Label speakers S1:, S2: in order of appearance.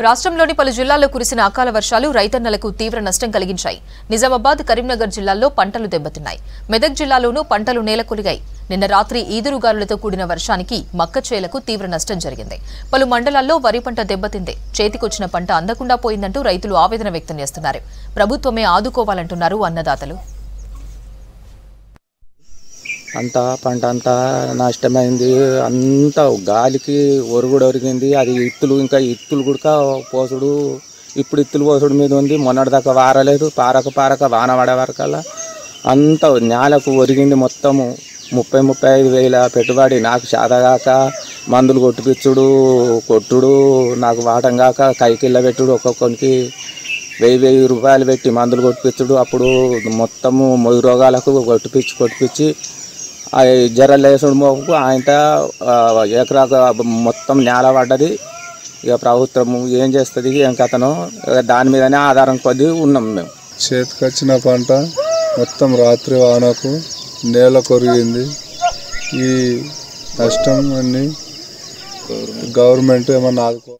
S1: రాష్ట్రంలోని పలు జిల్లాల్లో కురిసిన అకాల వర్షాలు రైతన్నలకు తీవ్ర నష్టం కలిగించాయి. నిజామాబాద్, కరీంనగర్ జిల్లాల్లో పంటలు దెబ్బతిన్నాయి. మెదక్ జిల్లాలోనూ పంటలు నేలకొలిగాయి. నిన్న రాత్రి ఈదురుగాలులతో కూడిన వర్షానికి మక్కచేలకు తీవ్ర నష్టం జరిగింది. పలు మండలాల్లో వరి పంట దెబ్బతింది. చేతికొచ్చిన పంట అందకుండా పోయిందంటూ రైతులు ఆవేదన వ్యక్తం చేస్తున్నారు. ప్రభుత్వమే ఆదుకోవాలంటున్నారు అన్నదాతలు.
S2: పంట అంతా నష్టమైంది. అంతా గాలికి ఒరుగుడు ఒరిగింది. అది ఇత్తులు కూడా పోసుడు, ఇప్పుడు ఇత్తులు పోసుడు మీద ఉంది. మొన్నటిదాకా వారలేదు, పారక వాన పడే వరకల్లా అంతా నేలకు ఒరిగింది. మొత్తము 30-35 వేల పెట్టుబడి నాకు శాతగాక మందులు కొట్టుడు, నాకు వాటం కాక కైకిళ్ళ పెట్టుడు, ఒక్కొక్కరికి 1000 రూపాయలు పెట్టి మందులు కొట్టిపించుడు. అప్పుడు మొత్తము మొయి రోగాలకు కొట్టిపించి జరలు వేసుడు మోపు ఆయన ఎకరాకు మొత్తం నేల పడ్డది. ఇక ప్రభుత్వం ఏం చేస్తుంది, ఏం కథనో దాని మీదనే ఆధారం కొద్ది ఉన్నాం మేము.
S3: చేతికొచ్చిన పంట మొత్తం రాత్రి వానకు నేల కొరిగింది. ఈ నష్టం అన్ని గవర్నమెంట్ ఏమన్నా ఆదుకో.